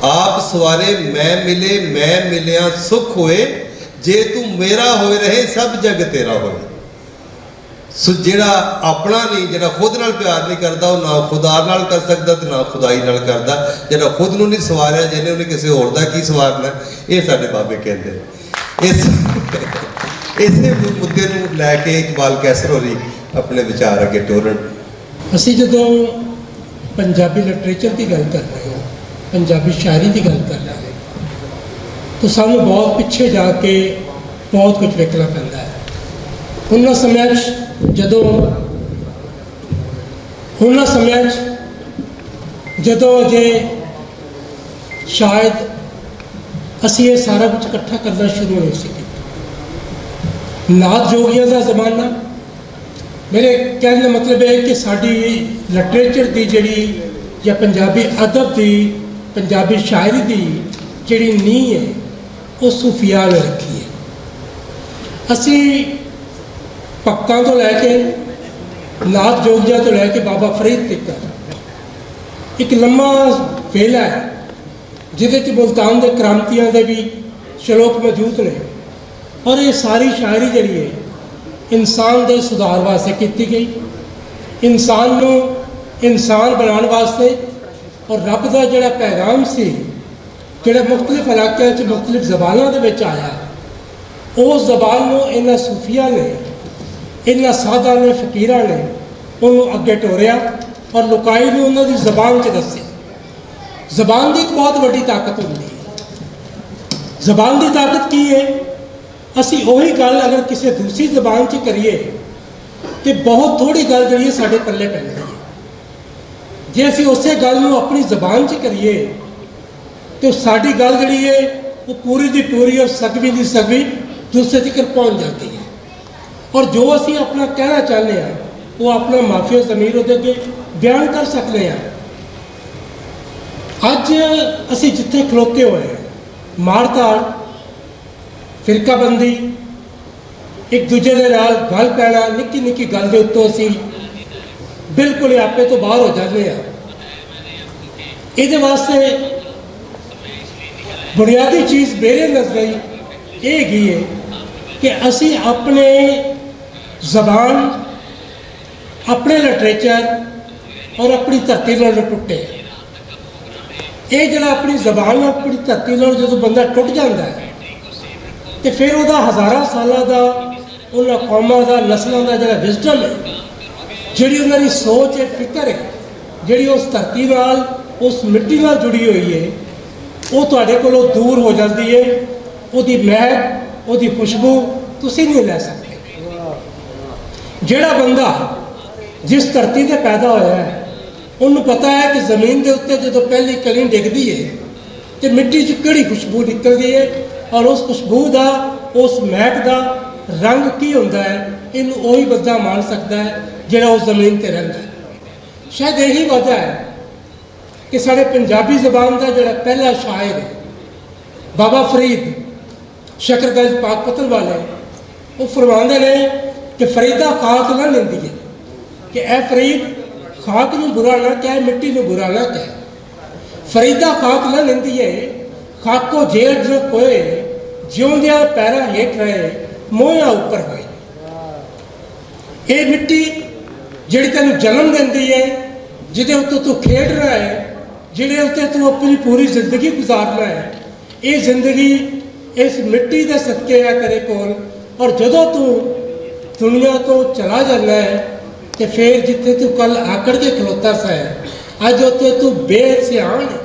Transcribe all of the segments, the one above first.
आप सवारे मैं मिले मैं मिलिया सुख होए, जे तू मेरा होए रहे सब जग तेरा होए। सो जिहड़ा अपना नहीं, जिहड़ा खुद नाल प्यार नहीं करता, वो ना खुदा नाल कर सकता ते ना खुदाई नाल करता। जिहड़ा खुद नूं नहीं सवारिया, जिन्हें उन्हें किसी होर दा की सवारना, ये साडे बाबे कहते हैं। इसे मुद्दे नूं लैके इकबाल कैसर होरी अपने विचार अगे टोरन। असी जदों पंजाबी लिटरेचर की गल कर रहे हैं, पंजाबी शायरी की गल कर रहे हैं, तो सानू बहुत पिछे जाके बहुत कुछ वेखना पैंदा है। उन्होंने समय जदों जे शायद असी ये सारा कुछ इकट्ठा करना शुरू नहीं सी कीता। नाथ जोगियां का जमाना, मेरे कहने का मतलब है कि साड़ी लिटरेचर की जिहड़ी या पंजाबी अदब की, पंजाबी शायरी की जिहड़ी नींह है वो सूफिया ने रखी है। असी भगतां तो लैके नाथ जोगियां तो लैके बाबा फरीद तक एक लम्मा वेला है जिहदे च मुल्तान के क्रांतियां के भी श्लोक मौजूद ने। और ये सारी शायरी जिहड़ी है इंसान के सुधार वास्ते की गई, इंसान को इंसान बनाने वास्ते। और रब का जोड़ा पैगाम से जोड़ा मुख्तलिफ इलाकों च मुख्तलिफ जबानों के आया, उस जबान को इन्होंने सूफिया ने, इन्होंने साधा ने, फकीर ने उन्होंने अगे टोरिया और लुकाई ने उन्होंने जबान च दसी। जबान की एक बहुत बड़ी ताकत होती है। जबान की ताकत की है? असी उही गल अगर किसी दूसरी जबान च करिए तो बहुत थोड़ी गल जी साढ़े पल्ले पैंदी है। जे असी उस गल को अपनी जबान च करिए तो साड़ी गल जी है वो पूरी की पूरी और सगवी की सगवी दूसरे तक पहुँच जाती है। और जो असी अपना कहना चाहते हैं वो अपना माफिया जमीर उहदे अगे बयान कर सकते हैं। अज असी जिथे खलोते हुए हैं, मारधाड़, फिरकाबंदी, एक दूजे के नाल गल पैना, निक्की निक्की गल के उत्तों असी बिल्कुल आपे तो बाहर हो जाते हैं। ये वास्ते बुनियादी चीज़ मेरे नजर ये है कि असी अपने जबान, अपने लिटरेचर और अपनी धरती नाल टुटे। ये जरा अपनी जबान अपनी धरती नाल जो बंदा टुट जाता है तो फिर वह हज़ारा सालों का उन्होंने कौमां का, नस्लों का जो विजडम है, जी उन्होंनी सोच है, फिक्र है, जी उस धरती नाल, उस मिट्टी नाल जुड़ी हुई है, वो तुहाडे कोलों दूर हो जाती है। उसकी महक, उसकी खुशबू तुसीं नहीं लै सकते। जिहड़ा बंदा जिस धरती से पैदा होया है उन्होंने पता है कि जमीन के उत्ते जो पहली कली डिगती है तो मिट्टी च किहड़ी खुशबू निकलती है और उस खुशबू का, उस महक का रंग की होंदा है, इन वही बंदा मान सकता है जिहड़ा उस जमीन पर रहिंदा है। शायद यही वजह है कि साढ़े पंजाबी जबान का जोड़ा पहला शायर है बाबा फरीद शकरगंज पाकपतन वाले, वो फरमाते हैं कि फरीदा खाक ना लेंदी है, कि ए फरीद खाक नूं बुरा ना कह, मिट्टी नूं बुरा ना कह। फरीदा खाक ना लेंदी है, खाको जेड़ जो कोए, जिउंदिया पैरा हेठ रहे, मोया उपर होए। ये मिट्टी जिहड़ी तैनूं जन्म देंदी है, जिहदे उत्ते तू खेड रहा है, जिहदे उत्ते तू अपनी पूरी जिंदगी गुजारना है, ये जिंदगी इस मिट्टी के सदके है तेरे कोल। और जदों तू दुनिया तो चला जाना है तो फिर जिथे तू कल आकड़ के खलोता सा है, अज उत्ते तू बेसियान है,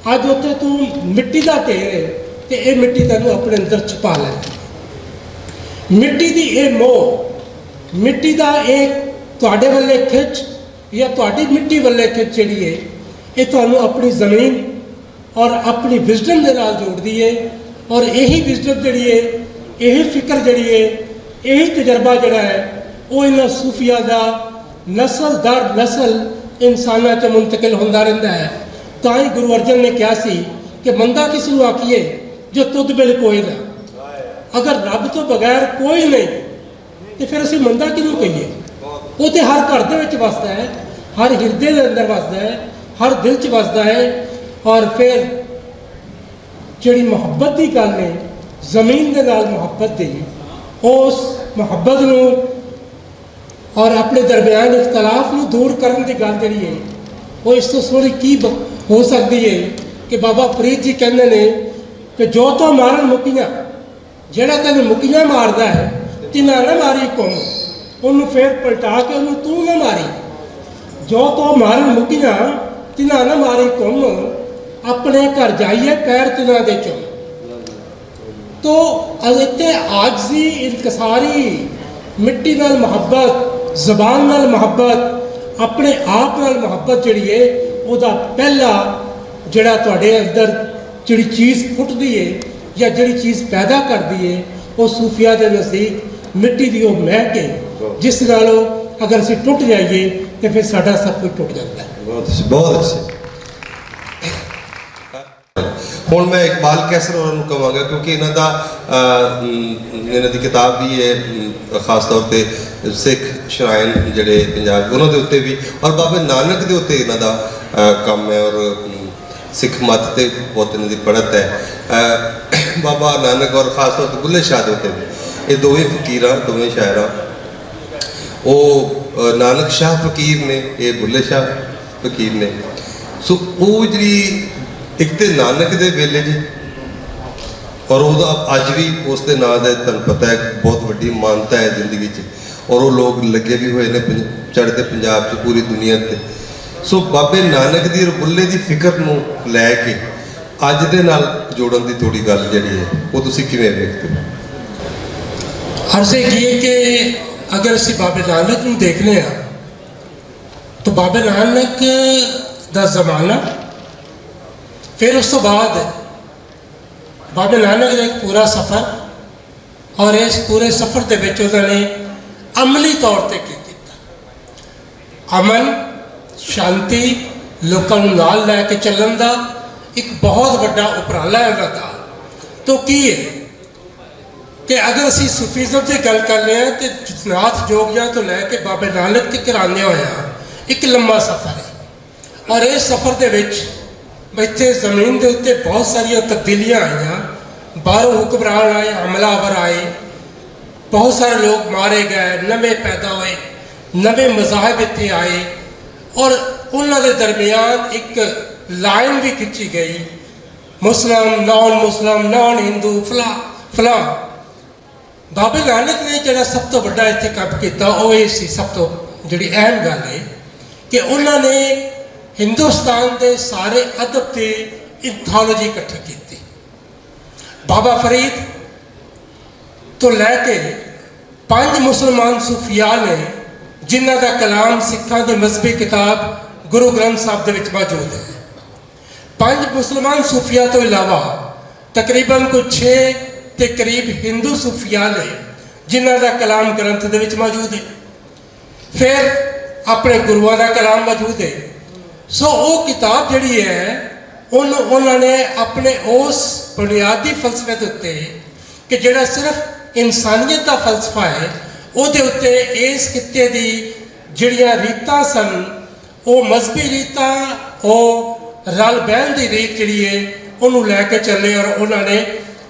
अज उत्ते तू मिट्टी का ढेर है, तो ये मिट्टी तेनों अपने अंदर छुपा लै। मिट्टी की ये मोह, मिट्टी का एक तुहाडे वाले खिच या तुहाडी मिट्टी वाले खिच जिहड़ी है, ये तुहानूं अपनी जमीन और अपनी विजडम के नाल जोड़ती है। और यही विजडम जिहड़ी है, यही फिक्र जिहड़ी है, यही तजर्बा जिहड़ा है, वो इन्हां सूफिया का नस्ल दर नस्ल इंसानों च मुंतकिल होंदा रहिंदा है। तां ही गुरु अर्जन ने कहा सी कि मंदा किस नूं आखिए जो तुद बिल कोई ना। अगर रब तो बगैर कोई नहीं तो फिर असीं मंदा किहनूं कहीए? वो तो हर घर दे विच वसदा है, हर हिरदे के अंदर वसदा है, हर दिल च वसदा है। और फिर ਜਿਹੜੀ ਮੁਹੱਬਤ ਦੀ ਗੱਲ ਹੈ, ਜ਼ਮੀਨ ਦੇ ਨਾਲ ਮੁਹੱਬਤ ਦੀ, ਉਸ ਮੁਹੱਬਤ ਨੂੰ ਔਰ ਆਪਣੇ ਦਰਮਿਆਨ ਇਖਤਲਾਫ ਨੂੰ ਦੂਰ ਕਰਨ ਦੀ ਗੱਲ ਜਿਹੜੀ ਹੈ, ਉਹ ਇਸ ਤੋਂ ਸੋਹਣੀ ਕੀ ਹੋ ਸਕਦੀ ਹੈ ਕਿ ਬਾਬਾ ਫਰੀਦ ਜੀ ਕਹਿੰਦੇ ਨੇ ਕਿ ਜੋ ਤੋਂ ਮਾਰਨ ਮੁਕੀਆਂ, ਜਿਹੜਾ ਤੈਨੂੰ ਮੁਕੀਆਂ ਮਾਰਦਾ ਹੈ, ਤਿਨਾ ਨਾ ਮਾਰੀ ਕੌਮ, ਉਹਨੂੰ ਫੇਰ ਪਲਟਾ ਕੇ ਉਹਨੂੰ ਤੂੰ ਨਾ ਮਾਰੀ। ਜੋ ਤੋਂ ਮਾਰਨ ਮੁਕੀਆਂ ਤਿਨਾ ਨਾ ਮਾਰੀ ਕੌਮ, ਆਪਣੇ ਘਰ ਜਾਈਏ ਪੈਰ ਤਿਨਾ ਦੇ ਚੋਂ। तो इतने आजजी इनकसारी, मिट्टी नाल मुहब्बत, जबान नाल मुहब्बत, अपने आप नाल मुहब्बत जिहड़ी है, उहदा पहला जिहड़ा तुहाडे अंदर जिहड़ी चीज़ फुटदी है या जिहड़ी चीज़ पैदा करदी है, वो सूफिया के नज़दीक मिट्टी की वो महक है, जिस नालों अगर असीं टुट जाइए तो फिर साडा सब कुछ टुट जाता है। बहुत अच्छे। ਹੁਣ ਮੈਂ ਇਕਬਾਲ ਕੈਸਰ ਹੋਰਾਂ ਨੂੰ ਕਹਾਂਗਾ, ਕਿਉਂਕਿ ਇਹਨਾਂ ਦੀ ਕਿਤਾਬ ਵੀ ਹੈ ਖਾਸ ਤੌਰ 'ਤੇ ਸਿੱਖ ਸ਼ਰਾਇਨ ਜਿਹੜੇ ਪੰਜਾਬ, ਉਹਨਾਂ ਦੇ ਉੱਤੇ ਵੀ, ਔਰ ਬਾਬੇ ਨਾਨਕ ਦੇ ਉੱਤੇ ਇਹਨਾਂ ਦਾ ਕੰਮ ਹੈ, ਔਰ ਸਿੱਖ ਮੱਤ 'ਤੇ ਬਹੁਤ ਇਹਨਾਂ ਦੀ ਪੜ੍ਹਤ ਹੈ। ਬਾਬਾ ਨਾਨਕ ਔਰ ਖਾਸ ਤੌਰ 'ਤੇ ਬੁੱਲੇ ਸ਼ਾਹ ਦੇ ਉੱਤੇ ਵੀ, ਇਹ ਦੋਵੇਂ ਫਕੀਰਾਂ, ਦੋਵੇਂ ਸ਼ਾਇਰਾਂ, ਉਹ ਨਾਨਕ ਸ਼ਾਹ ਫਕੀਰ ਨੇ, ਇਹ ਬੁੱਲੇ ਸ਼ਾਹ ਫਕੀਰ ਨੇ। ਸੋ ਉਹ ਜਿਹੜੀ ਇੱਕ ਤੇ ਨਾਨਕ ਦੇ ਵੇਲੇ 'ਚ, ਔਰ ਉਹਦਾ ਅੱਜ ਵੀ ਉਸ ਦੇ ਨਾਂ ਦਾ ਤੁਹਾਨੂੰ ਪਤਾ ਹੈ ਬਹੁਤ ਵੱਡੀ ਮਾਨਤਾ ਹੈ ਜ਼ਿੰਦਗੀ 'ਚ, ਔਰ ਉਹ ਲੋਕ ਲੱਗੇ ਵੀ ਹੋਏ ਨੇ ਚੜ੍ਹਦੇ ਪੰਜਾਬ 'ਚ, ਪੂਰੀ ਦੁਨੀਆ 'ਤੇ। ਸੋ ਬਾਬੇ ਨਾਨਕ ਦੀ ਔਰ ਬੁੱਲੇ ਦੀ ਫਿਕਰ ਨੂੰ ਲੈ ਕੇ ਅੱਜ ਦੇ ਨਾਲ ਜੋੜਨ ਦੀ ਥੋੜੀ ਗੱਲ ਜਿਹੜੀ ਹੈ, ਉਹ ਤੁਸੀਂ ਕਿਵੇਂ ਵੇਖਦੇ ਹੋ? अर्ज़ ये कि अगर असीं बाबे नानक नूं देखने हैं तो बाबे नानक दा ज़माना, फिर उस तो बाद बाबे नानक का एक पूरा सफ़र, और इस पूरे सफ़र के विच उन्होंने अमली तौर पर की कीता। अमन, शांति, लोगों को नाल लैके चलन का एक बहुत बड़ा उपराला है उन्होंने। तो की है कि अगर असी सूफीज़म की गल कर रहे हैं तो नाथ जोगिया तो लैके बाबे नानक तक आने होया एक लंबा सफ़र है, और इस सफ़र के विच इत्थे जमीन के उत्ते बहुत सारिया तब्दीलियां आईयां, बाहरों हुक्मरान आए, हमलावर आए, बहुत सारे लोग मारे गए, नवे पैदा हुए, नवे मज़ाहब इत्थे आए, और उन्होंने दरमियान एक लाइन भी खिंची गई, मुस्लिम, नॉन हिंदू, फलां। बाबे नानक ने जो सब तो बड़ा इत्थे काम किया, वो ये सी सब तो जी अहम गल है कि उन्होंने हिंदुस्तान के सारे अदब की एंथोलॉजी इकट्ठी की। बाबा फरीद तो लैके 5 मुसलमान सूफिया ने जिन्हों का कलाम सिखा की मजहबी किताब गुरु ग्रंथ साहब के मौजूद है। 5 मुसलमान सूफिया तो इलावा तकरीबन कोई 6 के करीब हिंदू सूफिया ने जिन्हों का कलाम ग्रंथ के मौजूद है। फिर अपने गुरुओं का कलाम मौजूद है। सो वो किताब जी है उन्होंने अपने उस बुनियादी फलसफे के उत्ते कि जोड़ा सिर्फ इंसानियत का फलसफा है, वो इस खिते की जड़ियाँ रीतां सन, वो मजहबी रीतां, वो रल बहन की रीत जी है, उन्होंने लैके चले और उन्होंने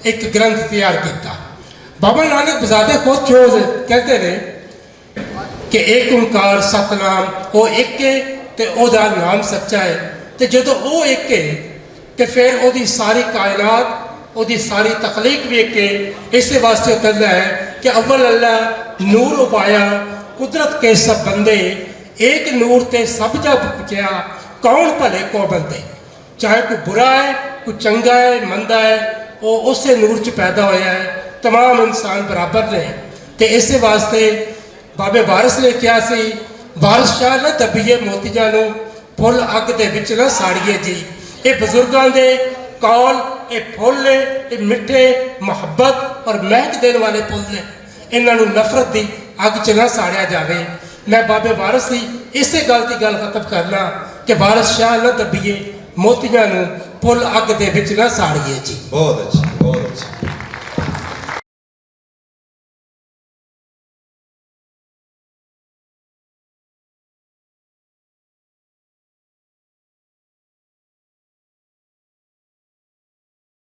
एक ग्रंथ तैयार किया। बाबा नानक बजाते खुद जो कहते हैं कि एक ओंकार सतनाम, वो एक है तो ओदा नाम सच्चा है, तो जो वो एक है तो फिर वो सारी कायनात, वो सारी तखलीक भी एक है। इस वास्ते कहता है कि अव्वल अल्लाह नूर उपाया, कुदरत के सब बंदे, एक नूर ते सब जब पुछया, कौन भले को बंदे। चाहे कोई बुरा है, कोई चंगा है, मंदा है, वो उस नूर च पैदा होया है, तमाम इंसान बराबर ने। तो इस वास्ते बाबे वारिस ने कहा सी, वारिस शाह ना दबीए मोतियां नूं, फुल अग दे विच ना साड़िए जी। ये बजुर्गों के कौल, ये फुल ने, ये मिठे मुहब्बत और महक देने वाले फुल ने, इन्हों नफरत की अग च ना साड़िया जाए। मैं बाबे वारिस की इस गल की गल खत्म करना कि वारिस शाह ना दबीए मोतियां नूं, फुल अग दे विच ना साड़िए जी। बहुत अच्छा।